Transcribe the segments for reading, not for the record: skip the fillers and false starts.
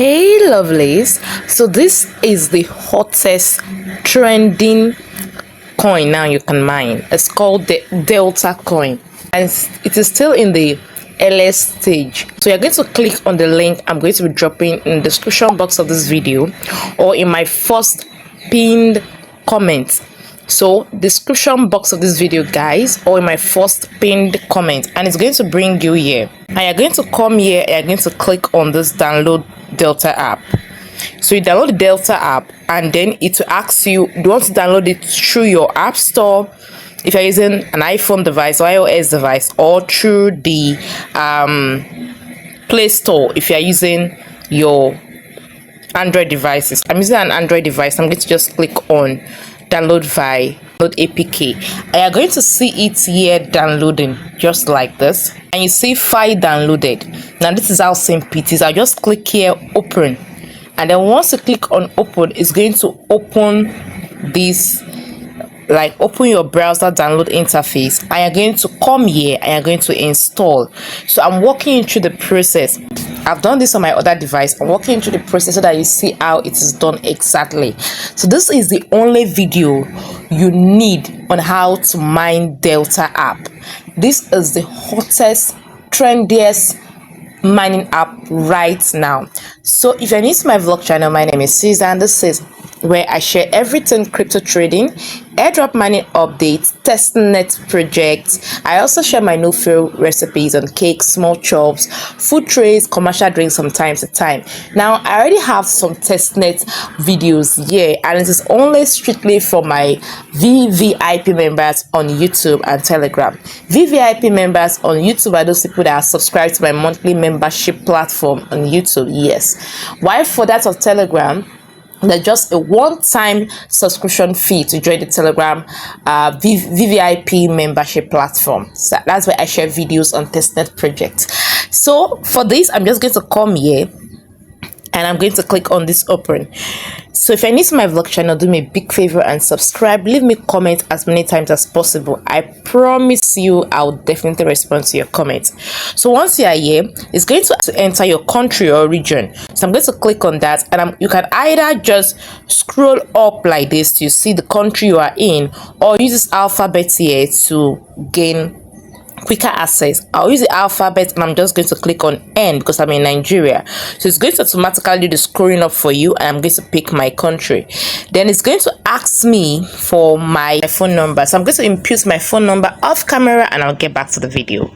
Hey lovelies, so this is the hottest trending coin now you can mine. It's called the Delta coin and it is still in the LS stage. So you're going to click on the link I'm going to be dropping in the description box of this video or in my first pinned comment. So description box of this video guys, or in my first pinned comment, and it's going to bring you here, and you're going to come here and you're going to click on this download Delta app. So you download the Delta app and then it will ask you, do you want to download it through your app store if you're using an iPhone device or iOS device, or through the Play Store if you're using your Android devices. I'm using an Android device. I'm going to just click on download via download APK, and you're going to see it here downloading just like this, and you see file downloaded. Now this is how simple it is. I'll just click here open, and then once you click on open, it's going to open this, like open your browser download interface, and you're going to come here and you're going to install. So I'm walking you through the process. I've done this on my other device. I'm walking through the process so that you see how it is done exactly. So this is the only video you need on how to mine Delta app. This is the hottest, trendiest mining app right now. So if you're new to my vlog channel, my name is Sussy, and this is where I share everything crypto trading, airdrop mining updates, Testnet projects. I also share my no-fail recipes on cakes, small chops, food trays, commercial drinks from time to time. Now I already have some Testnet videos here, and it is only strictly for my VVIP members on YouTube and Telegram. VVIP members on YouTube are those people that are subscribed to my monthly membership platform on YouTube, yes. While for that of Telegram, there's just a one-time subscription fee to join the Telegram VVIP membership platform. So that's where I share videos on Testnet project. So for this, I'm just going to come here and I'm going to click on this open. So if you're new to my vlog channel, do me a big favor and subscribe. Leave me comment as many times as possible. I promise you I'll definitely respond to your comments. So once you are here, it's going to enter your country or region. So I'm going to click on that, and you can either just scroll up like this to see the country you are in, or use this alphabet here to gain quicker access. I'll use the alphabet, and I'm just going to click on N because I'm in Nigeria. So it's going to automatically do the scrolling up for you, and I'm going to pick my country. Then it's going to ask me for my phone number. So I'm going to input my phone number off camera, and I'll get back to the video.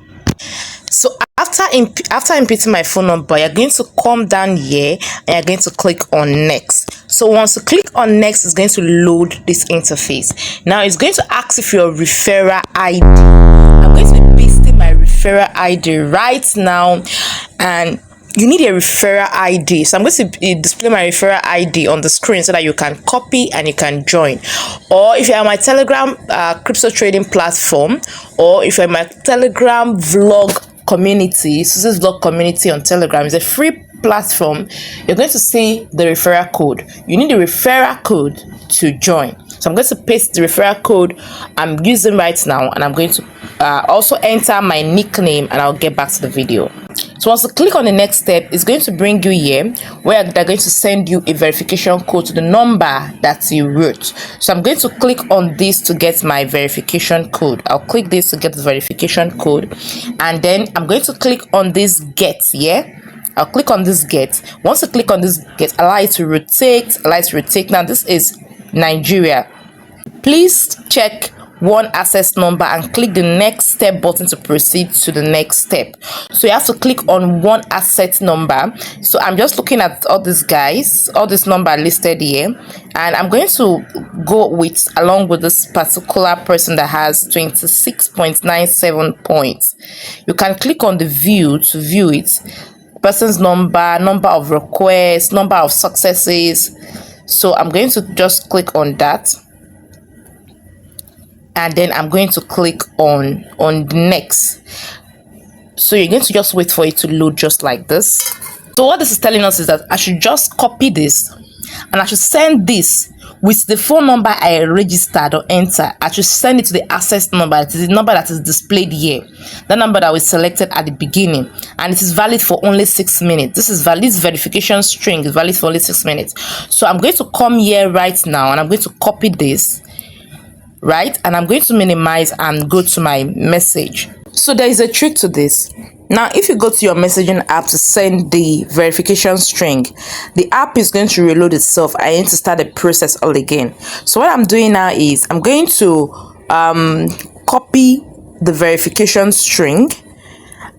So after inputting my phone number, you're going to come down here and you're going to click on next. So once you click on next, it's going to load this interface. Now it's going to ask if your referral ID. I'm going to be pasting my referral ID right now, and you need a referral ID. So I'm going to display my referral ID on the screen so that you can copy and you can join. Or if you're on my Telegram crypto trading platform, or if you're in my Telegram vlog community, Sussy's vlog community on Telegram, is a free platform. You're going to see the referral code. You need the referral code to join. So I'm going to paste the referral code I'm using right now, and I'm going to also enter my nickname, and I'll get back to the video. So once you click on the next step, it's going to bring you here where they're going to send you a verification code to the number that you wrote. So I'm going to click on this to get my verification code. I'll click this to get the verification code, and then I'm going to click on this get here. I'll click on this get. Once you click on this get, allow it to rotate, Now this is Nigeria. Please check one access number and click the next step button to proceed to the next step. So you have to click on one asset number. So I'm just looking at all these guys, all this number listed here, and I'm going to go with along with this particular person that has 26.97 points. You can click on the view to view it. Person's number of requests, number of successes. So I'm going to just click on that, and then I'm going to click on next. So you're going to just wait for it to load just like this. So what this is telling us is that I should just copy this, and I should send this with the phone number I registered or enter, I should send it to the access number. It is the number that is displayed here, the number that was selected at the beginning, and it is valid for only 6 minutes. This is valid. This verification string is valid for only 6 minutes. So I'm going to come here right now, and I'm going to copy this, right, and I'm going to minimize and go to my message. So there is a trick to this. Now, if you go to your messaging app to send the verification string, the app is going to reload itself. I need to start the process all again. So what I'm doing now is I'm going to copy the verification string,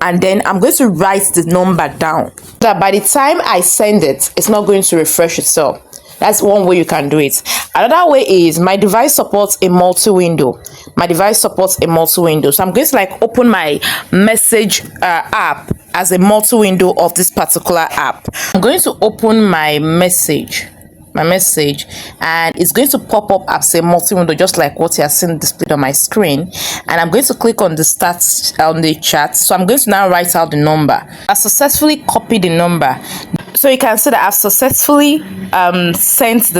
and then I'm going to write the number down, so that by the time I send it, it's not going to refresh itself. That's one way you can do it. Another way is my device supports a multi-window. My device supports a multi-window. So I'm going to like open my message app as a multi-window of this particular app. I'm going to open my message, and it's going to pop up as a multi-window, just like what you are seeing displayed on my screen. And I'm going to click on the stats on the chat. So I'm going to now write out the number. I successfully copied the number. So you can see that I've successfully sent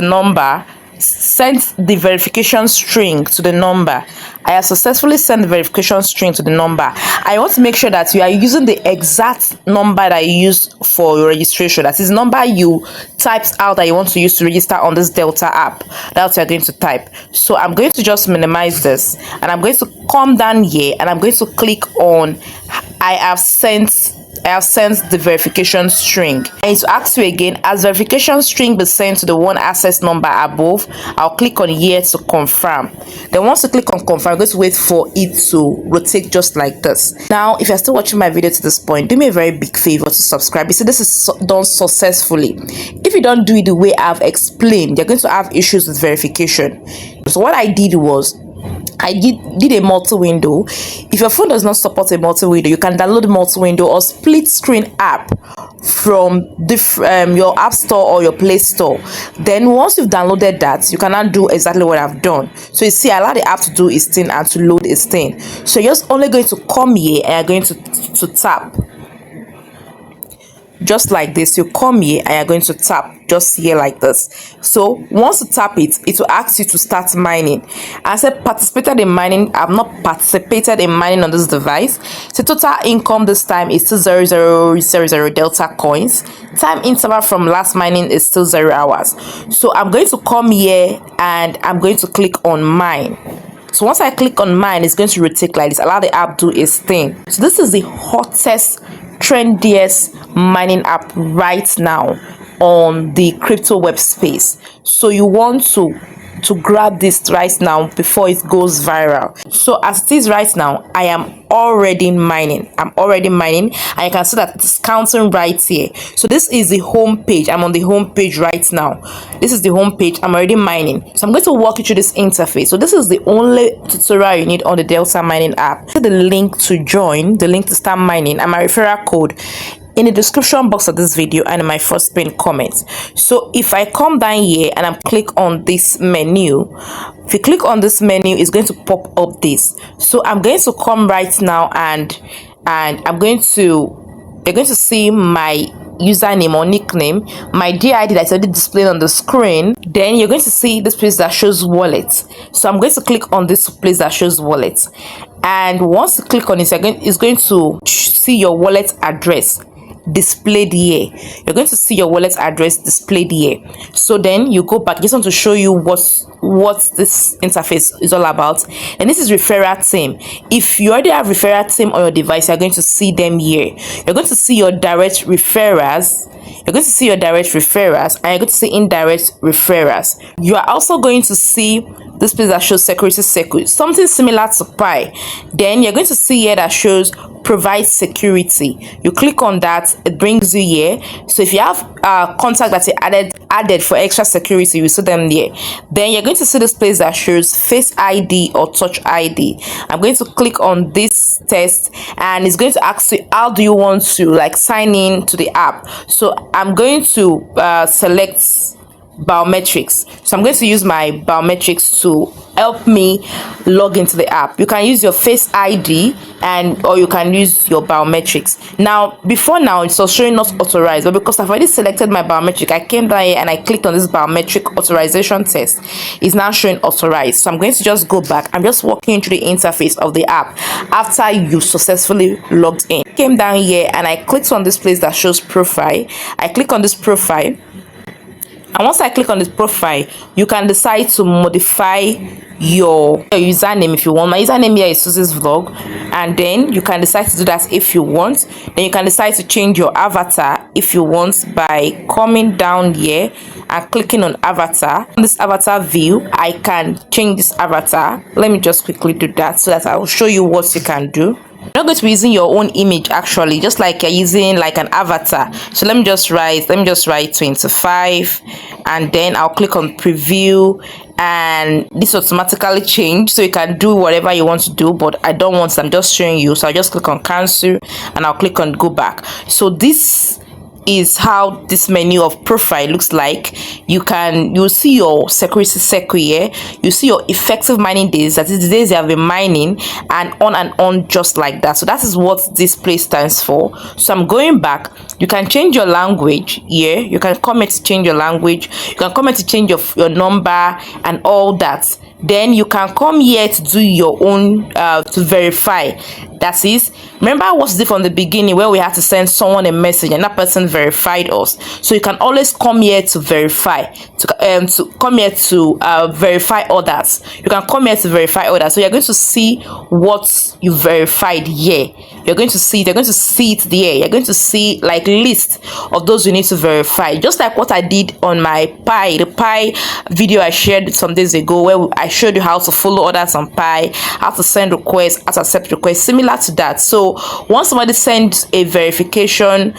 the verification string to the number. I have successfully sent the verification string to the number. I want to make sure that you are using the exact number that you used for your registration. That is the number you typed out that you want to use to register on this Delta app. That's what you're going to type. So I'm going to just minimize this, and I'm going to come down here, and I'm going to click on I have sent the verification string. I need to ask you again, as verification string be sent to the one access number above, I'll click on here to confirm. Then once you click on confirm, I'm going to wait for it to rotate just like this. Now, if you're still watching my video to this point, do me a very big favor to subscribe. You see, this is done successfully. If you don't do it the way I've explained, you're going to have issues with verification. So what I did was, I did a multi-window. If your phone does not support a multi-window, you can download multi-window or split screen app from your app store or your Play Store. Then once you've downloaded that, you cannot do exactly what I've done. So you see, I allow the app to do its thing and to load its thing. So you're just only going to come here and you're going to tap. Just like this, you come here and you're going to tap just here like this. So once you tap it, it will ask you to start mining. I said participated in mining. I've not participated in mining on this device. So total income this time is still 0.0000 Delta coins. Time interval from last mining is still 0 hours. So I'm going to come here and I'm going to click on mine. So once I click on mine, it's going to rotate like this. Allow the app to do its thing. So this is the hottest, trendiest mining app right now on the crypto web space. So you want to grab this right now before it goes viral. So as it is right now, I am already mining. I'm already mining, and you can see that it's counting right here. So this is the home page. I'm on the home page right now. This is the home page. I'm already mining. So I'm going to walk you through this interface. So this is the only tutorial you need on the Delta mining app. The link to join, the link to start mining, and my referral code in the description box of this video and in my first pinned comment. So if I come down here and I click on this menu, if you click on this menu, it's going to pop up this. So I'm going to come right now and you're going to see my username or nickname, my DID that's already displayed on the screen. Then you're going to see this place that shows wallet. So I'm going to click on this place that shows wallet, and once you click on it, it's going to see your wallet address displayed here. You're going to see your wallet address displayed here. So then you go back. I just want to show you what this interface is all about. And this is referral team. If you already have referral team on your device, you're going to see them here. You're going to see your direct referrers. You're going to see your direct referrers, and you're going to see indirect referrers. You are also going to see this place that shows security circuit, something similar to Pi. Then you're going to see here that shows provide security. You click on that, it brings you here. So if you have contact that you added for extra security, you see them there. Then you're going to see this place that shows face ID or touch ID. I'm going to click on this test, and it's going to ask you how do you want to like sign in to the app. So I'm going to select biometrics. So I'm going to use my biometrics to help me log into the app. You can use your face ID or you can use your biometrics. Now before now it was showing not authorized, but because I've already selected my biometric, I came down here and I clicked on this biometric authorization test. It's now showing authorized. So I'm going to just go back. I'm just walking through the interface of the app after you successfully logged in. Came down here and I clicked on this place that shows profile. I click on this profile, and once I click on this profile, you can decide to modify your username if you want. My username here is Sussy's Vlog, and then you can decide to do that if you want. Then you can decide to change your avatar if you want by coming down here and clicking on avatar. On this avatar view, I can change this avatar. Let me just quickly do that so that I will show you what you can do. You're not going to be using your own image, actually, just like you're using like an avatar. So let me just write 25, and then I'll click on preview, and this automatically change, so you can do whatever you want to do, but I don't want to. I'm just showing you, so I'll just click on cancel and I'll click on go back. So this is how this menu of profile looks like. You'll see your security circle here, you see your effective mining days, that is the days you have been mining, and on just like that. So that is what this place stands for. So I'm going back. You can change your language here. You can comment to change your language, you can comment to change your number and all that. Then you can come here to do your own to verify. That is, remember what we did from the beginning where we had to send someone a message and that person verified us. So you can always come here to verify, to come here to verify others. You can come here to verify others. So you're going to see what you verified here. You're going to see it there. You're going to see like list of those you need to verify, just like what I did on my the Pi video I shared some days ago, where I showed you how to follow others on Pi, how to send requests, how to accept requests, similar to that. So once somebody sends a verification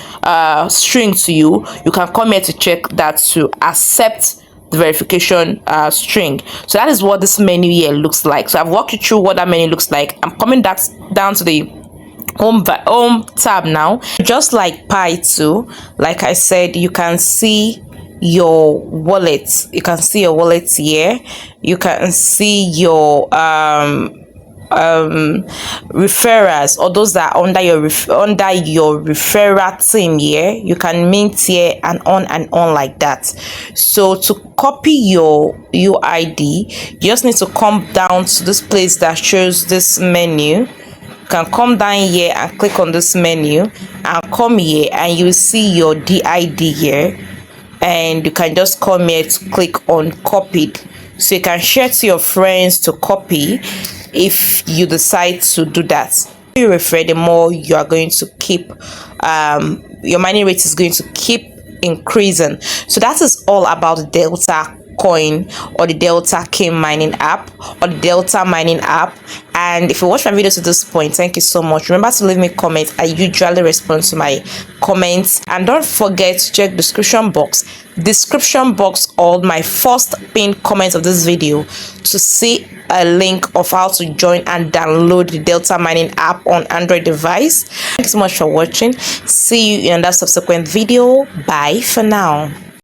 string to you, you can come here to check that to accept the verification string. So that is what this menu here looks like. So I've walked you through what that menu looks like. I'm coming down to the home tab now. Just like Pi 2, like I said, you can see your wallet. You can see your wallet here. You can see your referrals, or those that are under your referral team here. You can mint here and on like that. So to copy your UID, you just need to come down to this place that shows this menu. You can come down here and click on this menu and come here, and you see your DID here, and you can just come here to click on copied, so you can share to your friends to copy if you decide to do that. The more you refer, the more you are going to keep your mining rate is going to keep increasing. So that is all about the Delta coin or the Delta K mining app or the Delta mining app. And if you watch my video to this point, thank you so much. Remember to leave me comments. I usually respond to my comments, and don't forget to check description box or my first pinned comment of this video to see a link of how to join and download the Delta mining app on Android device. Thanks so much for watching. See you in another subsequent video. Bye for now.